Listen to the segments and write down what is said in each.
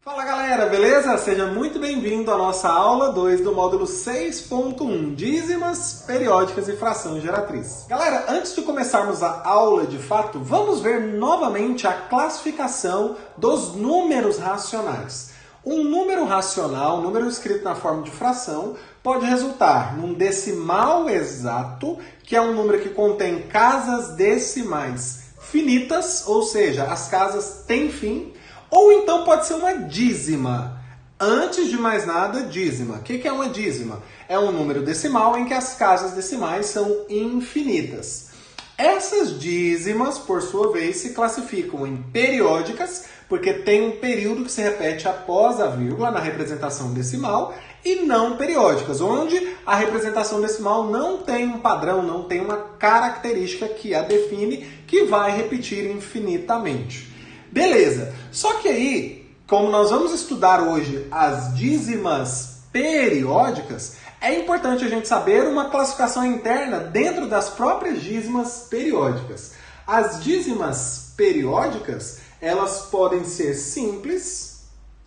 Fala galera, beleza? Seja muito bem-vindo à nossa aula 2 do módulo 6.1, dízimas, periódicas e fração geratriz. Galera, antes de começarmos a aula de fato, vamos ver novamente a classificação dos números racionais. Um número racional, um número escrito na forma de fração, pode resultar num decimal exato, que é um número que contém casas decimais finitas, ou seja, as casas têm fim, ou então pode ser uma dízima. Antes de mais nada, dízima. O que é uma dízima? É um número decimal em que as casas decimais são infinitas. Essas dízimas, por sua vez, se classificam em periódicas, porque tem um período que se repete após a vírgula na representação decimal, e não periódicas, onde a representação decimal não tem um padrão, não tem uma característica que a define, que vai repetir infinitamente. Beleza, só que aí, como nós vamos estudar hoje as dízimas periódicas, é importante a gente saber uma classificação interna dentro das próprias dízimas periódicas. As dízimas periódicas, elas podem ser simples,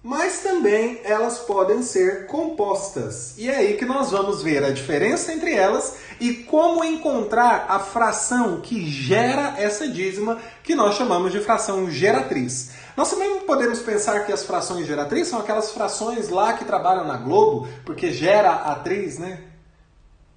mas também elas podem ser compostas. E é aí que nós vamos ver a diferença entre elas e como encontrar a fração que gera essa dízima, que nós chamamos de fração geratriz. Nós também podemos pensar que as frações geratriz são aquelas frações lá que trabalham na Globo, porque gera atriz, né?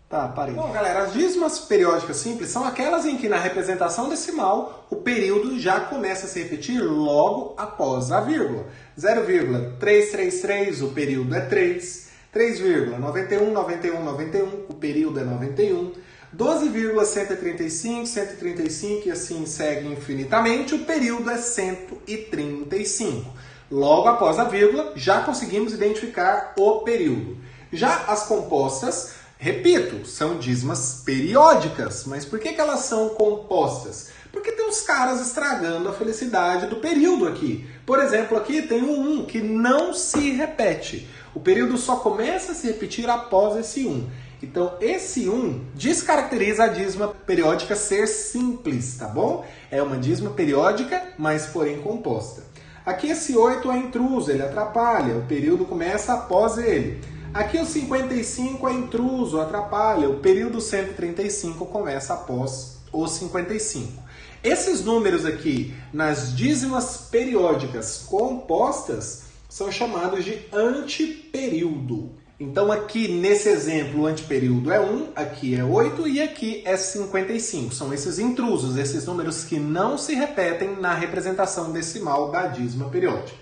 Tá, parei. Bom, galera, as dízimas periódicas simples são aquelas em que na representação decimal o período já começa a se repetir logo após a vírgula. 0,333, o período é 3. 3,919191, o período é 91. 12,135, 135 e assim segue infinitamente, o período é 135. Logo após a vírgula, já conseguimos identificar o período. Já as compostas, repito, são dízimas periódicas. Mas por que elas são compostas? Porque tem uns caras estragando a felicidade do período aqui. Por exemplo, aqui tem um 1 que não se repete. O período só começa a se repetir após esse 1. Então, esse 1 descaracteriza a dízima periódica ser simples, tá bom? É uma dízima periódica, mas porém composta. Aqui esse 8 é intruso, ele atrapalha, o período começa após ele. Aqui o 55 é intruso, atrapalha, o período 135 começa após o 55. Esses números aqui, nas dízimas periódicas compostas, são chamados de antiperíodo. Então aqui nesse exemplo o antiperíodo é 1, aqui é 8 e aqui é 55. São esses intrusos, esses números que não se repetem na representação decimal da dízima periódica.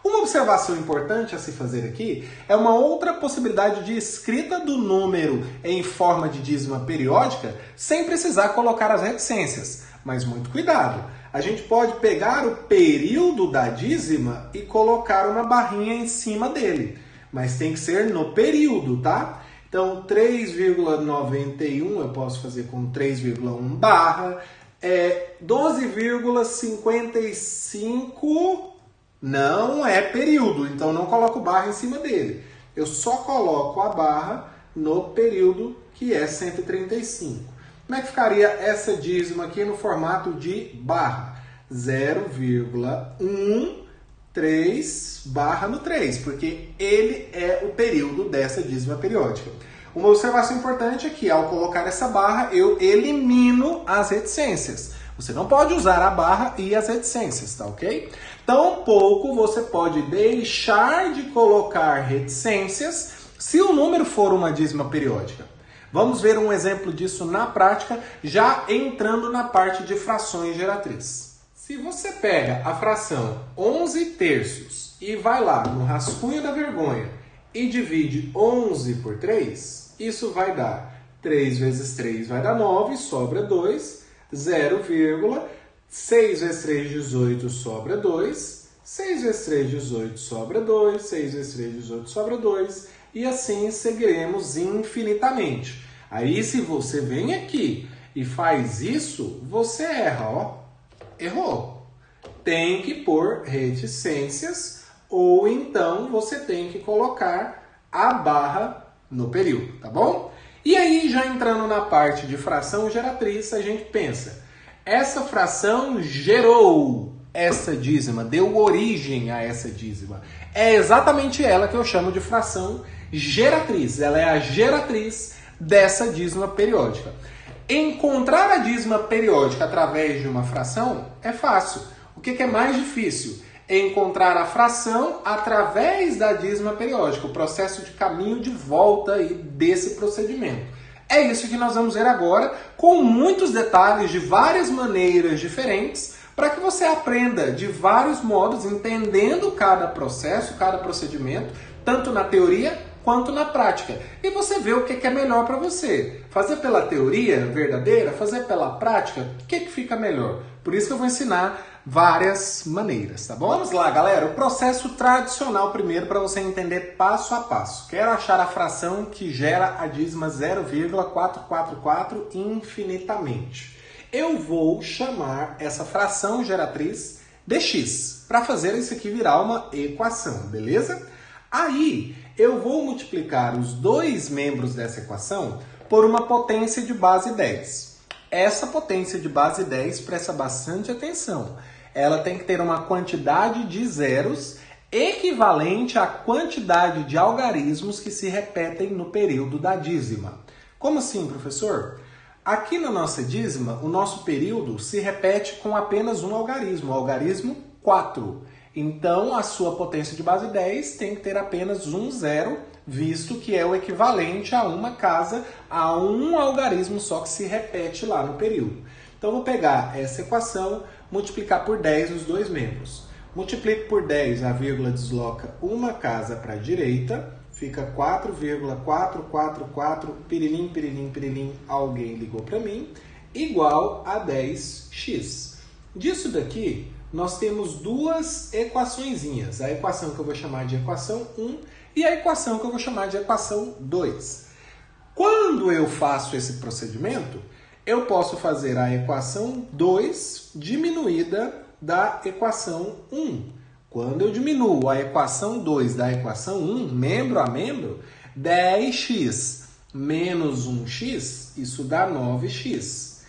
Uma observação importante a se fazer aqui é uma outra possibilidade de escrita do número em forma de dízima periódica sem precisar colocar as reticências. Mas muito cuidado, a gente pode pegar o período da dízima e colocar uma barrinha em cima dele. Mas tem que ser no período, tá? Então 3,91 eu posso fazer com 3,1 barra. 12,55 não é período, então não coloco barra em cima dele. Eu só coloco a barra no período que é 135. Como é que ficaria essa dízima aqui no formato de barra? 0,13 barra no 3, porque ele é o período dessa dízima periódica. Uma observação importante é que ao colocar essa barra eu elimino as reticências. Você não pode usar a barra e as reticências, tá ok? Tampouco você pode deixar de colocar reticências se o número for uma dízima periódica. Vamos ver um exemplo disso na prática, já entrando na parte de frações geratriz. Se você pega a fração 11 terços e vai lá no rascunho da vergonha e divide 11 por 3, isso vai dar 3 vezes 3 vai dar 9, sobra 2, 0, 6 vezes 3, 18, sobra 2, 6 vezes 3, 18, sobra 2, 6 vezes 3, 18, sobra 2, e assim seguiremos infinitamente. Aí se você vem aqui e faz isso, você erra, ó. Errou. Tem que pôr reticências ou então você tem que colocar a barra no período, tá bom? E aí, já entrando na parte de fração geratriz, a gente pensa, essa fração gerou essa dízima, deu origem a essa dízima. É exatamente ela que eu chamo de fração geratriz. Ela é a geratriz dessa dízima periódica. Encontrar a dízima periódica através de uma fração é fácil. O que é mais difícil? Encontrar a fração através da dízima periódica, o processo de caminho de volta aí desse procedimento. É isso que nós vamos ver agora, com muitos detalhes de várias maneiras diferentes, para que você aprenda de vários modos, entendendo cada processo, cada procedimento, tanto na teoria quanto na prática. E você vê o que é melhor para você. Fazer pela teoria verdadeira, fazer pela prática, o que fica melhor? Por isso que eu vou ensinar várias maneiras, tá bom? Vamos lá, galera. O processo tradicional primeiro para você entender passo a passo. Quero achar a fração que gera a dízima 0,444 infinitamente. Eu vou chamar essa fração geratriz de x, para fazer isso aqui virar uma equação, beleza? Aí, eu vou multiplicar os dois membros dessa equação por uma potência de base 10. Essa potência de base 10, presta bastante atenção, ela tem que ter uma quantidade de zeros equivalente à quantidade de algarismos que se repetem no período da dízima. Como assim, professor? Aqui na nossa dízima, o nosso período se repete com apenas um algarismo, o algarismo 4. Então, a sua potência de base 10 tem que ter apenas um zero, visto que é o equivalente a uma casa, a um algarismo só que se repete lá no período. Então, eu vou pegar essa equação, multiplicar por 10 os dois membros. Multiplico por 10, a vírgula desloca uma casa para a direita, fica 4,444, pirilim, pirilim, pirilim, alguém ligou para mim, igual a 10x. Disso daqui, nós temos duas equaçõezinhas. A equação que eu vou chamar de equação 1 e a equação que eu vou chamar de equação 2. Quando eu faço esse procedimento, eu posso fazer a equação 2 diminuída da equação 1. Quando eu diminuo a equação 2 da equação 1, membro a membro, 10x menos 1x, isso dá 9x.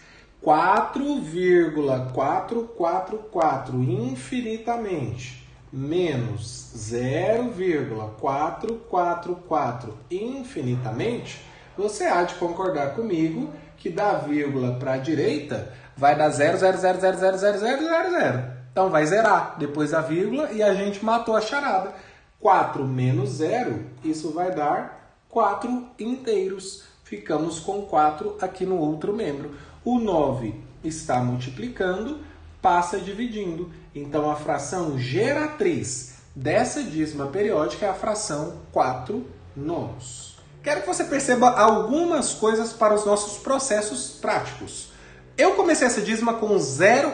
4,444 infinitamente menos 0,444 infinitamente, você há de concordar comigo que da vírgula para a direita vai dar 0,0000000. Então vai zerar depois da vírgula e a gente matou a charada. 4 menos 0, isso vai dar 4 inteiros. Ficamos com 4 aqui no outro membro. O 9 está multiplicando, passa dividindo. Então a fração geratriz dessa dízima periódica é a fração 4 nonos. Quero que você perceba algumas coisas para os nossos processos práticos. Eu comecei essa dízima com 0,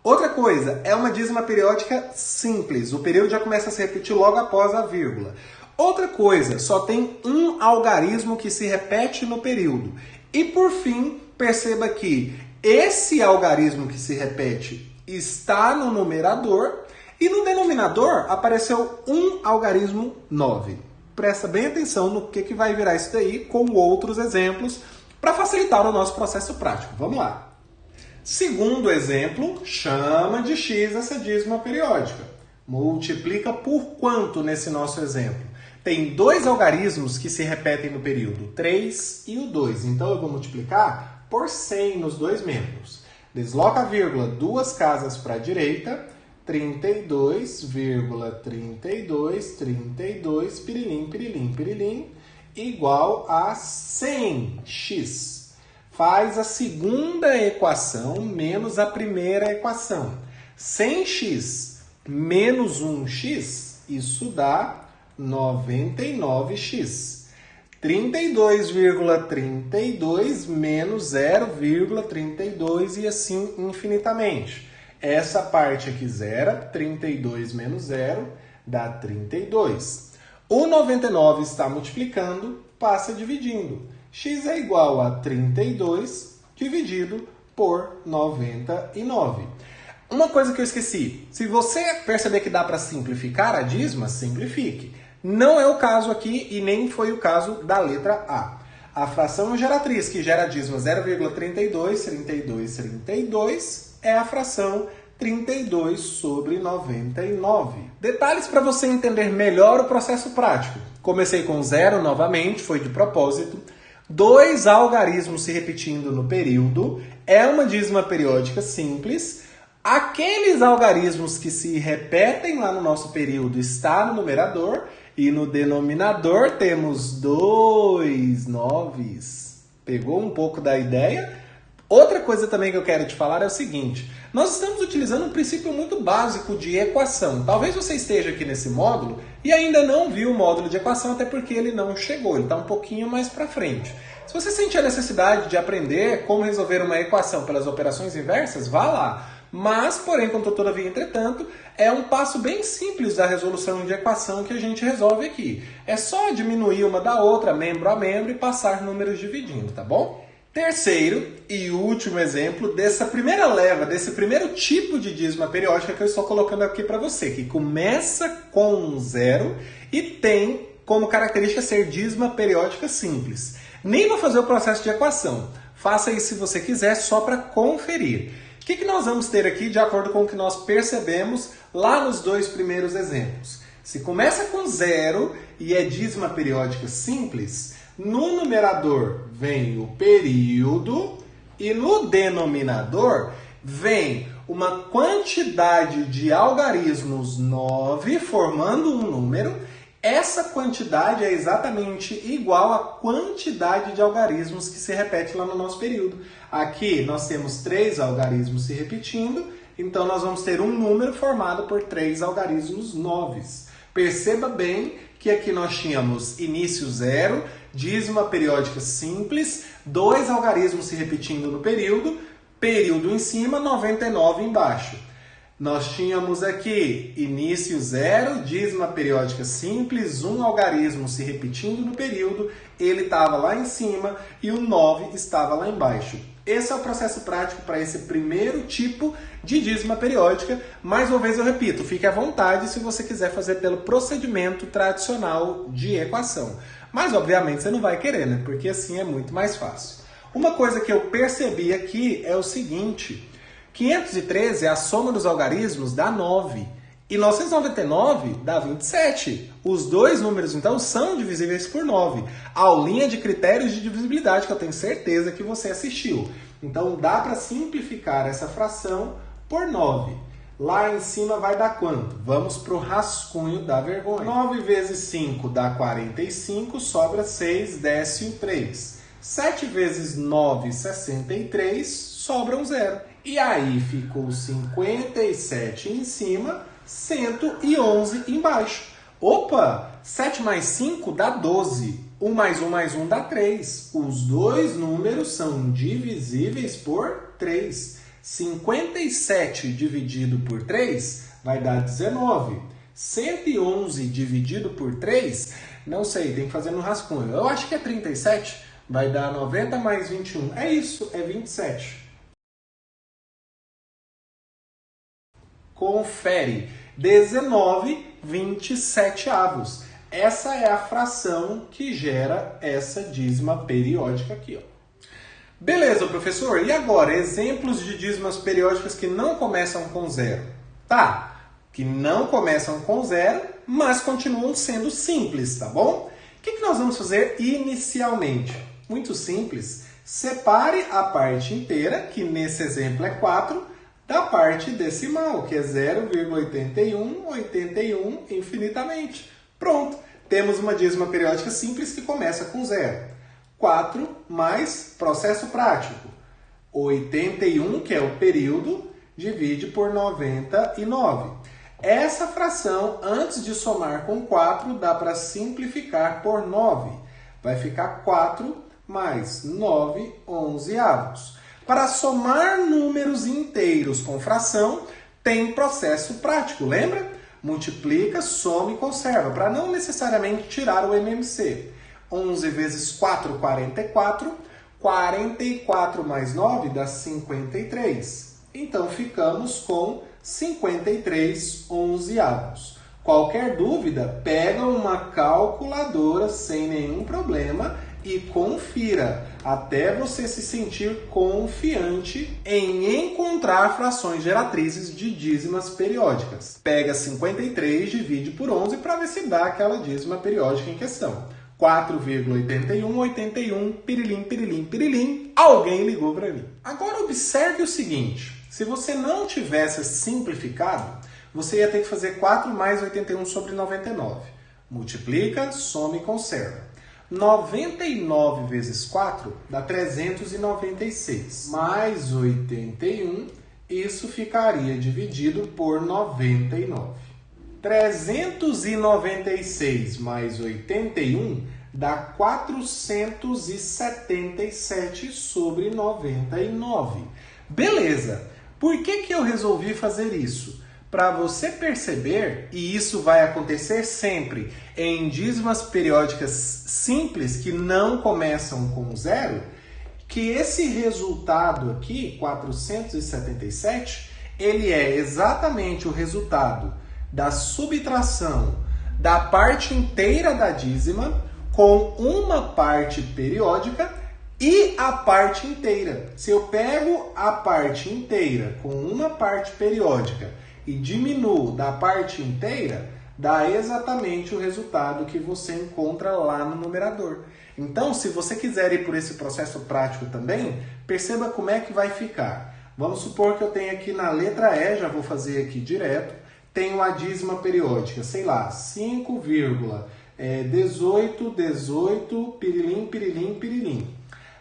outra coisa, é uma dízima periódica simples. O período já começa a se repetir logo após a vírgula. Outra coisa, só tem um algarismo que se repete no período. E por fim, perceba que esse algarismo que se repete está no numerador e no denominador apareceu um algarismo 9. Presta bem atenção no que vai virar isso daí com outros exemplos para facilitar o nosso processo prático. Vamos lá. Segundo exemplo, chama de x essa dízima periódica. Multiplica por quanto nesse nosso exemplo? Tem dois algarismos que se repetem no período, 3 e o 2. Então eu vou multiplicar por 100 nos dois membros. Desloca a vírgula duas casas para a direita, 32,32, pirilim, pirilim, pirilim, igual a 100x. Faz a segunda equação menos a primeira equação. 100x menos 1x, isso dá 99x. 32,32 menos 0,32 e assim infinitamente. Essa parte aqui zera, 32 menos 0 dá 32. O 99 está multiplicando, passa dividindo. X é igual a 32 dividido por 99. Uma coisa que eu esqueci, se você perceber que dá para simplificar a dízima, simplifique. Não é o caso aqui e nem foi o caso da letra A. A fração geratriz que gera a dízima 0,32, 32 é a fração 32 sobre 99. Detalhes para você entender melhor o processo prático. Comecei com 0 novamente, foi de propósito. 2 algarismos se repetindo no período. É uma dízima periódica simples. Aqueles algarismos que se repetem lá no nosso período está no numerador. E no denominador temos 2 noves. Pegou um pouco da ideia? Outra coisa também que eu quero te falar é o seguinte. Nós estamos utilizando um princípio muito básico de equação. Talvez você esteja aqui nesse módulo e ainda não viu o módulo de equação, até porque ele não chegou, ele está um pouquinho mais para frente. Se você sentir a necessidade de aprender como resolver uma equação pelas operações inversas, vá lá. Mas, porém, contudo, todavia, entretanto, é um passo bem simples da resolução de equação que a gente resolve aqui. É só diminuir uma da outra, membro a membro, e passar números dividindo, tá bom? Terceiro e último exemplo dessa primeira leva, desse primeiro tipo de dízima periódica que eu estou colocando aqui para você, que começa com 0 e tem como característica ser dízima periódica simples. Nem vou fazer o processo de equação, faça isso se você quiser, só para conferir. O que nós vamos ter aqui de acordo com o que nós percebemos lá nos dois primeiros exemplos? Se começa com 0 e é dízima periódica simples, no numerador vem o período e no denominador vem uma quantidade de algarismos 9 formando um número. Essa quantidade é exatamente igual à quantidade de algarismos que se repete lá no nosso período. Aqui nós temos 3 algarismos se repetindo, então nós vamos ter um número formado por 3 algarismos 9. Perceba bem que aqui nós tínhamos início 0, dízima periódica simples, 2 algarismos se repetindo no período, período em cima, 99 embaixo. Nós tínhamos aqui início 0, dízima periódica simples, 1 algarismo se repetindo no período, ele estava lá em cima e o 9 estava lá embaixo. Esse é o processo prático para esse primeiro tipo de dízima periódica. Mais uma vez eu repito, fique à vontade se você quiser fazer pelo procedimento tradicional de equação. Mas obviamente você não vai querer, né? Porque assim é muito mais fácil. Uma coisa que eu percebi aqui é o seguinte: 513 é a soma dos algarismos dá 9. E 999 dá 27. Os dois números, então, são divisíveis por 9. Aulinha de critérios de divisibilidade, que eu tenho certeza que você assistiu. Então, dá para simplificar essa fração por 9. Lá em cima vai dar quanto? Vamos para o rascunho da vergonha. 9 vezes 5 dá 45, sobra 6, desce o 3. 7 vezes 9, 63, sobra um 0. E aí ficou 57 em cima, 111 embaixo. Opa! 7 mais 5 dá 12. 1 mais 1 mais 1 dá 3. Os dois números são divisíveis por 3. 57 dividido por 3 vai dar 19. 111 dividido por 3, não sei, tem que fazer no rascunho. Eu acho que é 37. Vai dar 90 mais 21. É isso, é 27. Confere. 19/27avos. Essa é a fração que gera essa dízima periódica aqui, ó. Beleza, professor. E agora, exemplos de dízimas periódicas que não começam com 0? Tá, que não começam com 0, mas continuam sendo simples, tá bom? O que nós vamos fazer inicialmente? Muito simples. Separe a parte inteira, que nesse exemplo é 4, da parte decimal, que é 0,8181 infinitamente. Pronto, temos uma dízima periódica simples que começa com 0. 4 mais processo prático. 81, que é o período, divide por 99. Essa fração, antes de somar com 4, dá para simplificar por 9. Vai ficar 4 mais 9 onzeavos. Para somar números inteiros com fração, tem processo prático, lembra? Multiplica, soma e conserva, para não necessariamente tirar o MMC. 11 vezes 4, 44. 44 mais 9 dá 53. Então, ficamos com 53 onzeavos. Qualquer dúvida, pega uma calculadora sem nenhum problema e confira, até você se sentir confiante em encontrar frações geratrizes de dízimas periódicas. Pega 53, divide por 11 para ver se dá aquela dízima periódica em questão. 4,8181, pirilim, pirilim, pirilim, alguém ligou para mim. Agora observe o seguinte, se você não tivesse simplificado, você ia ter que fazer 4 mais 81 sobre 99. Multiplica, soma e conserva. 99 vezes 4 dá 396. Mais 81, isso ficaria dividido por 99. 396 mais 81 dá 477 sobre 99. Beleza! Por que eu resolvi fazer isso? Para você perceber, e isso vai acontecer sempre em dízimas periódicas simples que não começam com zero, que esse resultado aqui, 477, ele é exatamente o resultado da subtração da parte inteira da dízima com uma parte periódica e a parte inteira. Se eu pego a parte inteira com uma parte periódica e diminuo da parte inteira, dá exatamente o resultado que você encontra lá no numerador. Então, se você quiser ir por esse processo prático também, perceba como é que vai ficar. Vamos supor que eu tenho aqui na letra E, já vou fazer aqui direto, tenho a dízima periódica, sei lá, 5,18, pirilim, pirilim, pirilim.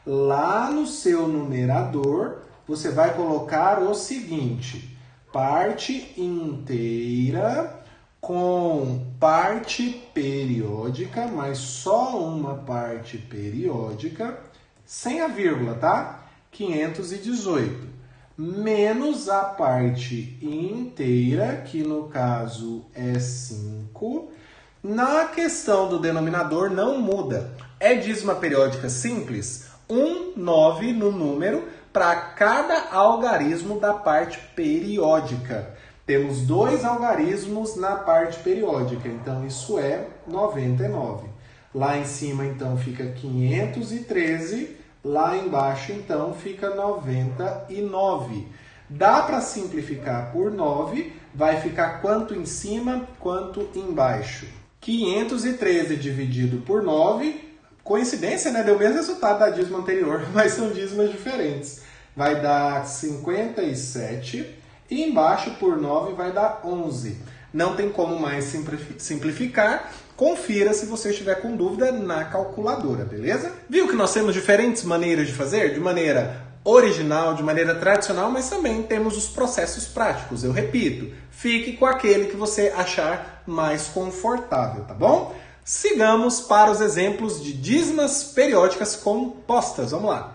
Lá no seu numerador, você vai colocar o seguinte: parte inteira com parte periódica, mas só uma parte periódica, sem a vírgula, tá? 518. Menos a parte inteira, que no caso é 5. Na questão do denominador não muda. É dízima periódica simples, 9 no número para cada algarismo da parte periódica. Temos 2 algarismos na parte periódica, então isso é 99. Lá em cima, então, fica 513. Lá embaixo, então, fica 99. Dá para simplificar por 9, vai ficar quanto em cima, quanto embaixo. 513 dividido por 9, coincidência, né? Deu o mesmo resultado da dízima anterior, mas são dízimas diferentes. Vai dar 57 e embaixo por 9 vai dar 11. Não tem como mais simplificar. Confira se você estiver com dúvida na calculadora, beleza? Viu que nós temos diferentes maneiras de fazer? De maneira original, de maneira tradicional, mas também temos os processos práticos. Eu repito, fique com aquele que você achar mais confortável, tá bom? Sigamos para os exemplos de dízimas periódicas compostas. Vamos lá.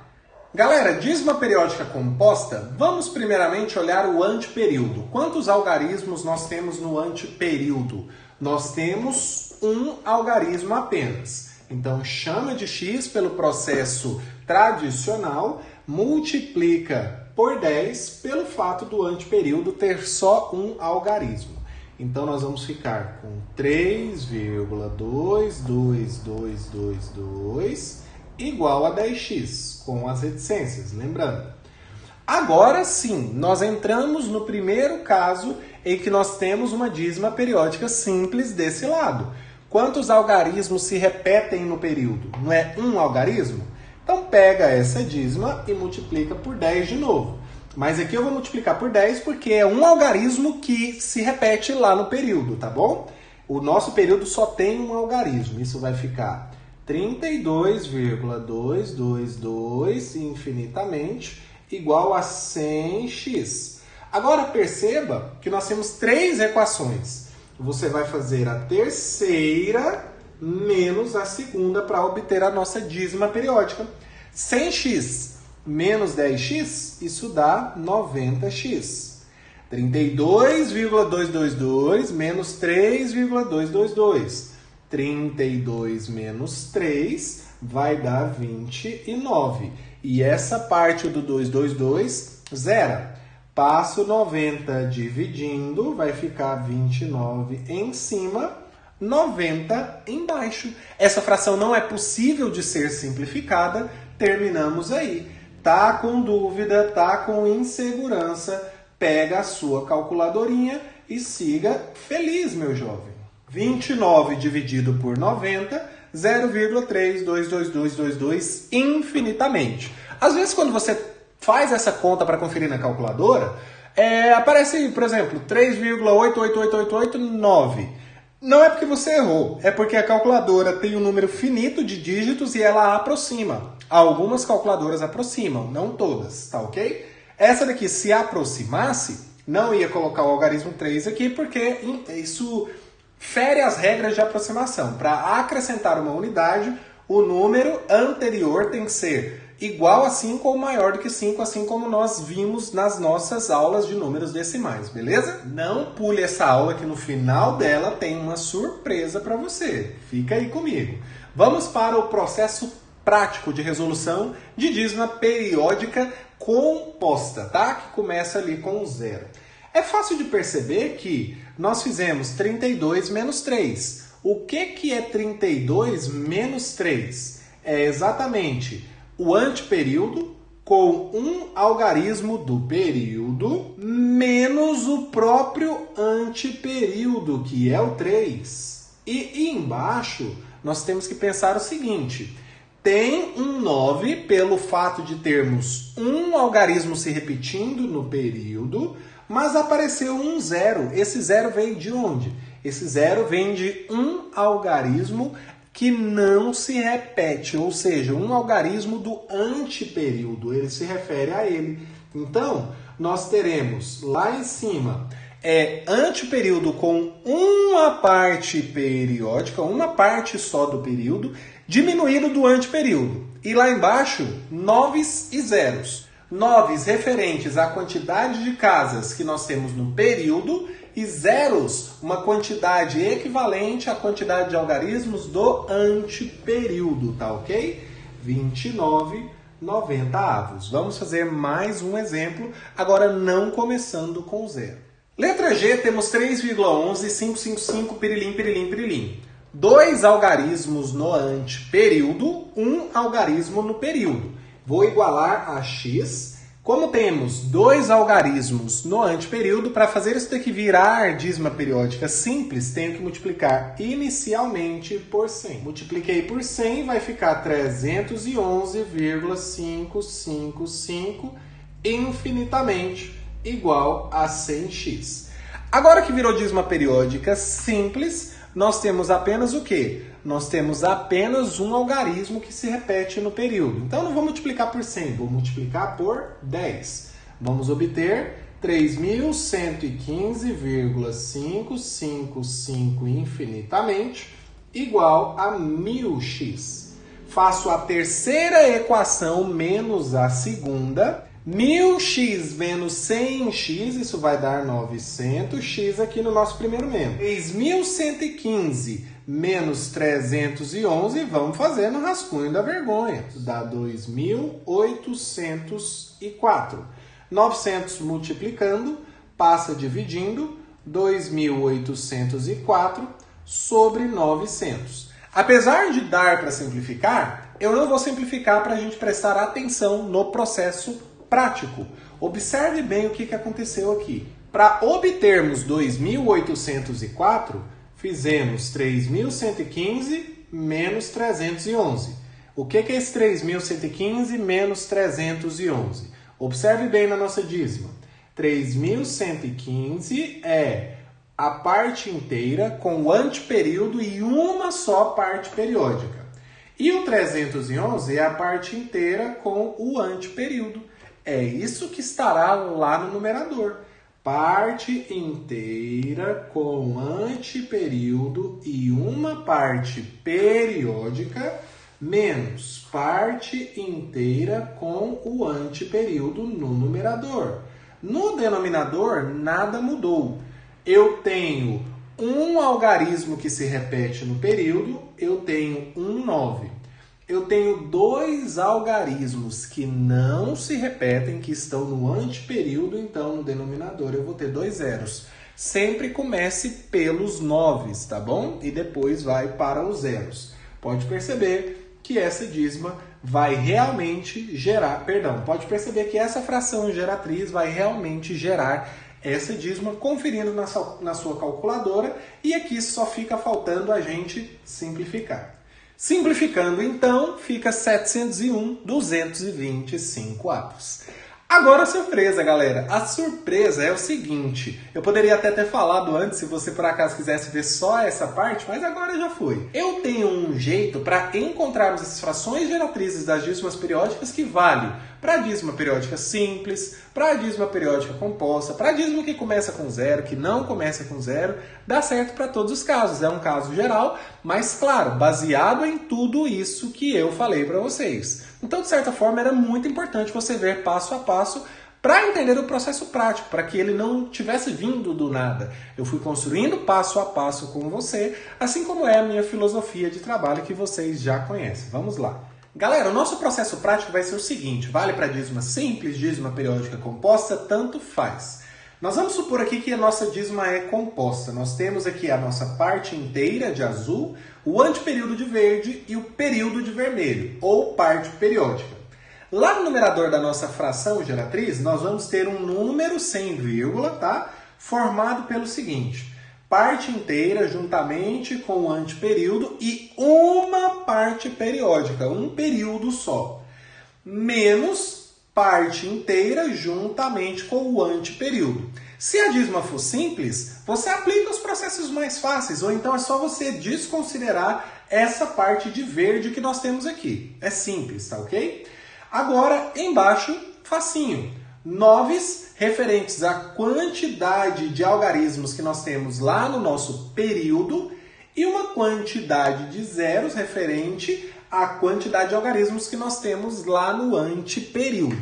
Galera, dízima periódica composta, vamos primeiramente olhar o anteperíodo. Quantos algarismos nós temos no anteperíodo? Nós temos um algarismo apenas. Então, chama de x pelo processo tradicional, multiplica por 10 pelo fato do anteperíodo ter só um algarismo. Então, nós vamos ficar com 3,22222 igual a 10x, com as reticências, lembrando. Agora sim, nós entramos no primeiro caso em que nós temos uma dízima periódica simples desse lado. Quantos algarismos se repetem no período? Não é um algarismo? Então pega essa dízima e multiplica por 10 de novo. Mas aqui eu vou multiplicar por 10 porque é um algarismo que se repete lá no período, tá bom? O nosso período só tem um algarismo. Isso vai ficar 32,222 infinitamente igual a 100x. Agora perceba que nós temos 3 equações. Você vai fazer a terceira menos a segunda para obter a nossa dízima periódica. 100x menos 10x, isso dá 90x. 32,222 menos 3,222. 32 menos 3 vai dar 29. E essa parte do 222 zera. Passo 90 dividindo, vai ficar 29 em cima. 90 embaixo. Essa fração não é possível de ser simplificada, terminamos aí. Tá com dúvida, tá com insegurança, pega a sua calculadorinha e siga feliz, meu jovem. 29 dividido por 90, 0,32222 infinitamente. Às vezes quando você faz essa conta para conferir na calculadora, aparece, por exemplo, 3,888889. Não é porque você errou, é porque a calculadora tem um número finito de dígitos e ela aproxima. Algumas calculadoras aproximam, não todas, tá ok? Essa daqui, se aproximasse, não ia colocar o algarismo 3 aqui, porque isso fere as regras de aproximação. Para acrescentar uma unidade, o número anterior tem que ser igual a 5 ou maior do que 5, assim como nós vimos nas nossas aulas de números decimais, beleza? Não pule essa aula que no final dela tem uma surpresa para você. Fica aí comigo. Vamos para o processo prático de resolução de dízima periódica composta, tá? Que começa ali com 0. É fácil de perceber que nós fizemos 32 menos 3. O que é 32 menos 3? É exatamente o anteperíodo com um algarismo do período menos o próprio anteperíodo, que é o 3. E embaixo nós temos que pensar o seguinte: tem um 9 pelo fato de termos um algarismo se repetindo no período, mas apareceu um 0. Esse 0 veio de onde? Esse 0 vem de um algarismo que não se repete, ou seja, um algarismo do anteperíodo, ele se refere a ele. Então, nós teremos lá em cima anteperíodo com uma parte periódica, uma parte só do período, diminuído do anteperíodo. E lá embaixo, noves e zeros. Noves referentes à quantidade de casas que nós temos no período e zeros, uma quantidade equivalente à quantidade de algarismos do anteperíodo, tá ok? 29/90 avos. Vamos fazer mais um exemplo, agora não começando com zero. Letra G, temos 3,11555 pirilim, pirilim, pirilim. 2 algarismos no anteperíodo, um algarismo no período. Vou igualar a x. Como temos 2 algarismos no anteperíodo, para fazer isso daqui virar dízima periódica simples, tenho que multiplicar inicialmente por 100. Multipliquei por 100, vai ficar 311,555 infinitamente igual a 100x. Agora que virou dízima periódica simples, nós temos apenas o quê? Nós temos apenas um algarismo que se repete no período. Então, não vou multiplicar por 100, vou multiplicar por 10. Vamos obter 3.115,555 infinitamente igual a 1000x. Faço a terceira equação menos a segunda. 1000x menos 100x, isso vai dar 900x aqui no nosso primeiro membro. 3.115 menos 311, vamos fazer no rascunho da vergonha. Dá 2.804. 900 multiplicando, passa dividindo, 2.804 sobre 900. Apesar de dar para simplificar, eu não vou simplificar para a gente prestar atenção no processo prático. Observe bem o que aconteceu aqui. Para obtermos 2.804, fizemos 3.115 menos 311. O que é esse 3.115 menos 311? Observe bem na nossa dízima. 3.115 é a parte inteira com o anteperíodo e uma só parte periódica. E o 311 é a parte inteira com o anteperíodo. É isso que estará lá no numerador. Parte inteira com anteperíodo e uma parte periódica menos parte inteira com o anteperíodo no numerador. No denominador, nada mudou. Eu tenho um algarismo que se repete no período, eu tenho um 9. Eu tenho 2 algarismos que não se repetem, que estão no anteperíodo, então no denominador eu vou ter 2 zeros. sempre comece pelos 9, tá bom? E depois vai para os zeros. Pode perceber que essa dízima vai realmente gerar, pode perceber que essa fração geratriz vai realmente gerar essa dízima, conferindo na sua calculadora, e aqui só fica faltando a gente simplificar. Simplificando, então, fica 701,225 avos. Agora a surpresa, galera. A surpresa é o seguinte, eu poderia até ter falado antes, se você por acaso quisesse ver só essa parte, mas agora já foi. Eu tenho um jeito para encontrarmos as frações geratrizes das dízimas periódicas que vale para a dízima periódica simples, para a dízima periódica composta, para a dízima que começa com zero, que não começa com zero, dá certo para todos os casos. É um caso geral, mas claro, baseado em tudo isso que eu falei para vocês. Então, de certa forma, era muito importante você ver passo a passo para entender o processo prático, para que ele não tivesse vindo do nada. Eu fui construindo passo a passo com você, assim como é a minha filosofia de trabalho que vocês já conhecem. Vamos lá. Galera, o nosso processo prático vai ser o seguinte, vale para dízima simples, dízima periódica composta, tanto faz. Nós vamos supor aqui que a nossa dízima é composta. Nós temos aqui a nossa parte inteira de azul, o antiperíodo de verde e o período de vermelho, ou parte periódica. Lá no numerador da nossa fração geratriz, nós vamos ter um número sem vírgula, tá? Formado pelo seguinte, parte inteira juntamente com o antiperíodo e uma parte periódica, um período só, menos parte inteira juntamente com o antiperíodo. Se a dízima for simples, você aplica os processos mais fáceis, ou então é só você desconsiderar essa parte de verde que nós temos aqui. É simples, tá ok? Agora, embaixo, facinho. Noves referentes à quantidade de algarismos que nós temos lá no nosso período e uma quantidade de zeros referente à quantidade de algarismos que nós temos lá no antiperíodo.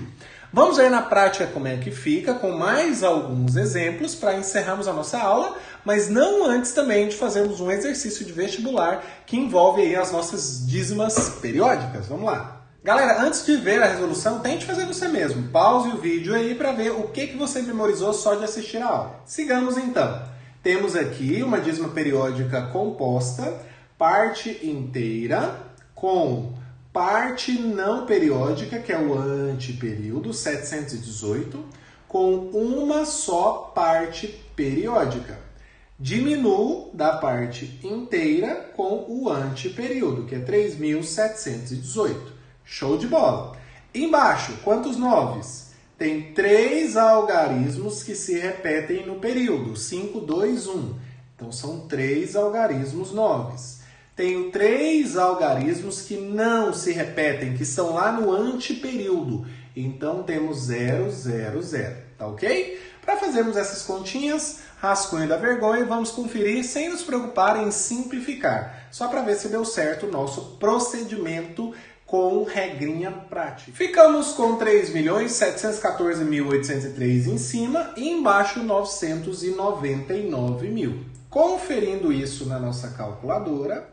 Vamos ver na prática como é que fica, com mais alguns exemplos para encerrarmos a nossa aula, mas não antes também de fazermos um exercício de vestibular que envolve aí as nossas dízimas periódicas. Vamos lá. Galera, antes de ver a resolução, tente fazer você mesmo. Pause o vídeo aí para ver o que você memorizou só de assistir a aula. Sigamos então. Temos aqui uma dízima periódica composta, parte inteira, com parte não periódica, que é o antiperíodo, 718, com uma só parte periódica. Diminuo da parte inteira com o antiperíodo, que é 3.718. Show de bola! Embaixo, quantos noves? Tem 3 algarismos que se repetem no período, 5, 2, 1. Então, são 3 algarismos noves. Tenho 3 algarismos que não se repetem, que são lá no antiperíodo. Então, temos 0, 0, 0. Tá ok? Para fazermos essas continhas, rascunho da vergonha, vamos conferir sem nos preocupar em simplificar. Só para ver se deu certo o nosso procedimento com regrinha prática. Ficamos com 3.714.803 em cima e embaixo 999.000. Conferindo isso na nossa calculadora,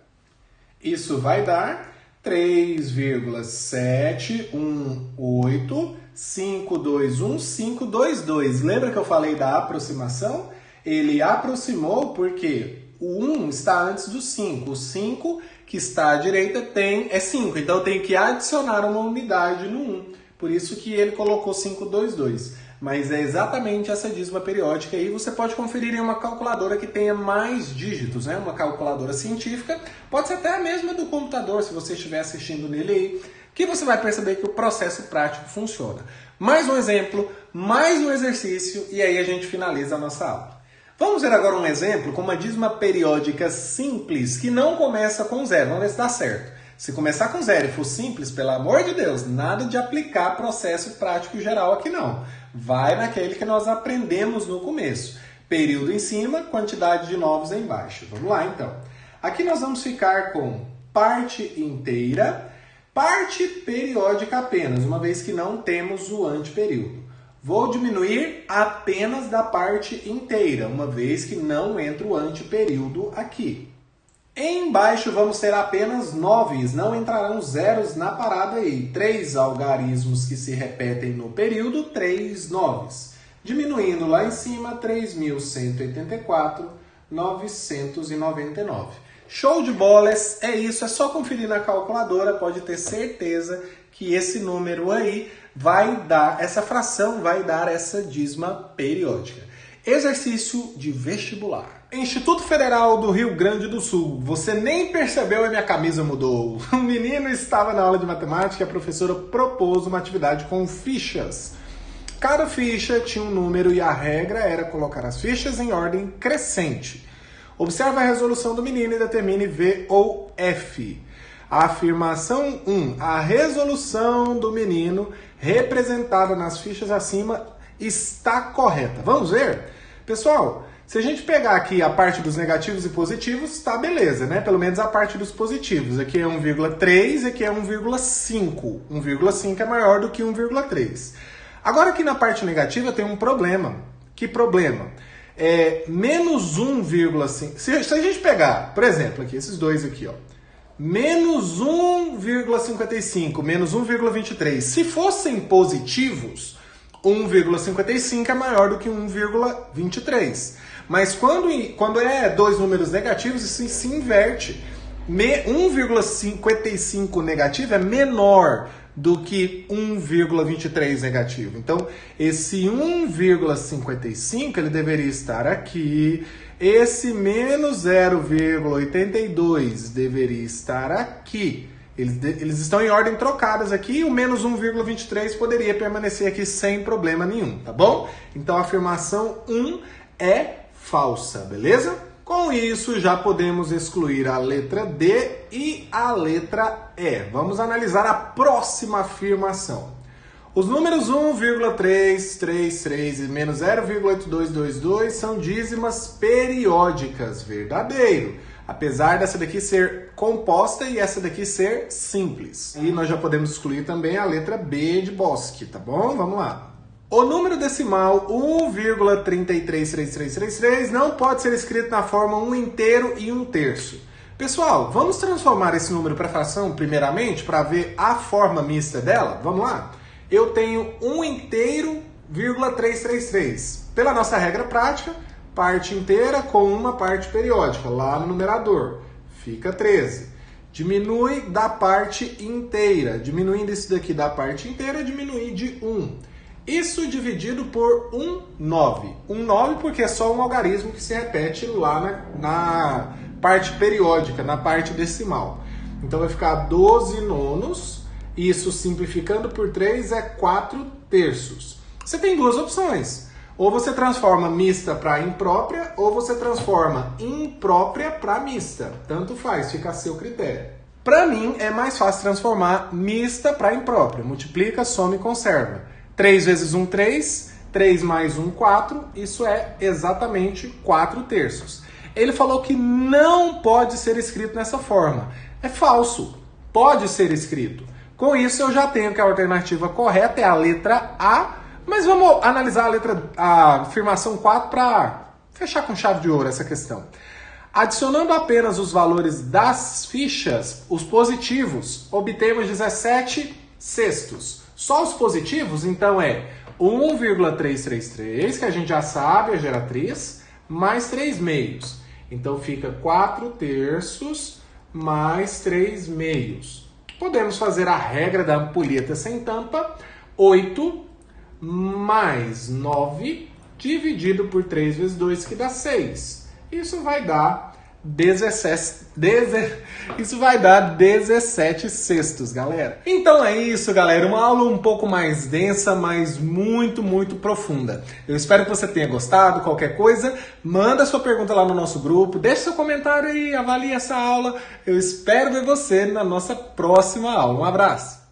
isso vai dar 3,718,521,522. Lembra que eu falei da aproximação? Ele aproximou porque o 1 está antes do 5. O 5 que está à direita é 5. Então eu tenho que adicionar uma unidade no 1. Por isso que ele colocou 522. Mas é exatamente essa dízima periódica aí. Você pode conferir em uma calculadora que tenha mais dígitos, né? Uma calculadora científica. Pode ser até a mesma do computador, se você estiver assistindo nele aí, que você vai perceber que o processo prático funciona. Mais um exemplo, mais um exercício e aí a gente finaliza a nossa aula. Vamos ver agora um exemplo com uma dízima periódica simples que não começa com zero. Vamos ver se dá certo. Se começar com zero e for simples, pelo amor de Deus, nada de aplicar processo prático geral aqui não. Vai naquele que nós aprendemos no começo. Período em cima, quantidade de novos embaixo. Vamos lá então. Aqui nós vamos ficar com parte inteira, parte periódica apenas, uma vez que não temos o antiperíodo. Vou diminuir apenas da parte inteira, uma vez que não entra o antiperíodo aqui. Embaixo vamos ter apenas noves, não entrarão zeros na parada aí. 3 algarismos que se repetem no período, 3 noves. Diminuindo lá em cima, 3.184,999. Show de bolas, é isso, é só conferir na calculadora, pode ter certeza que esse número aí vai dar, essa fração vai dar essa dízima periódica. Exercício de vestibular. Instituto Federal do Rio Grande do Sul. Você nem percebeu e minha camisa mudou. O menino estava na aula de matemática e a professora propôs uma atividade com fichas. Cada ficha tinha um número e a regra era colocar as fichas em ordem crescente. Observe a resolução do menino e determine V ou F. A afirmação 1. A resolução do menino representada nas fichas acima está correta. Vamos ver? Pessoal, se a gente pegar aqui a parte dos negativos e positivos, tá beleza, né? Pelo menos a parte dos positivos. Aqui é 1,3 e aqui é 1,5. 1,5 é maior do que 1,3. Agora aqui na parte negativa tem um problema. Que problema? Menos 1,5. Se a gente pegar, por exemplo, aqui, esses dois aqui, ó. Menos 1,55, menos 1,23. Se fossem positivos, 1,55 é maior do que 1,23. Mas quando é dois números negativos, isso se inverte. 1,55 negativo é menor do que 1,23 negativo. Então, esse 1,55 ele deveria estar aqui. Esse menos 0,82 deveria estar aqui. Eles estão em ordem trocadas aqui e o menos 1,23 poderia permanecer aqui sem problema nenhum, tá bom? Então a afirmação 1 é falsa, beleza? Com isso já podemos excluir a letra D e a letra E. Vamos analisar a próxima afirmação. Os números 1,333 e menos 0,8222 são dízimas periódicas, verdadeiro. Apesar dessa daqui ser composta e essa daqui ser simples. E nós já podemos excluir também a letra B de Bosque, tá bom? Vamos lá. O número decimal 1,333333 não pode ser escrito na forma 1 inteiro e 1 terço. Pessoal, vamos transformar esse número para fração primeiramente para ver a forma mista dela? Vamos lá? Eu tenho 1 inteiro, 333. Pela nossa regra prática, parte inteira com uma parte periódica, lá no numerador. Fica 13. Diminui da parte inteira. Diminuindo isso daqui da parte inteira, diminui de 1. Isso dividido por 9. 9 porque é só um algarismo que se repete lá na parte periódica, na parte decimal. Então vai ficar 12 nonos. Isso simplificando por 3 é 4 terços. Você tem duas opções. Ou você transforma mista para imprópria, ou você transforma imprópria para mista. Tanto faz, fica a seu critério. Para mim, é mais fácil transformar mista para imprópria. Multiplica, soma e conserva. 3 vezes 1, 3. 3 mais 1, 4. Isso é exatamente 4 terços. Ele falou que não pode ser escrito dessa forma. É falso. Pode ser escrito. Com isso, eu já tenho que a alternativa correta é a letra A, mas vamos analisar a afirmação 4 para fechar com chave de ouro essa questão. Adicionando apenas os valores das fichas, os positivos, obtemos 17 sextos. Só os positivos, então, é 1,333, que a gente já sabe, a geratriz, mais 3 meios. Então, fica 4 terços mais 3 meios. Podemos fazer a regra da ampulheta sem tampa, 8 mais 9 dividido por 3 vezes 2, que dá 6. Isso vai dar 17 sextos, galera. Então é isso, galera. Uma aula um pouco mais densa, mas muito, muito profunda. Eu espero que você tenha gostado. Qualquer coisa, manda sua pergunta lá no nosso grupo. Deixe seu comentário e avalie essa aula. Eu espero ver você na nossa próxima aula. Um abraço.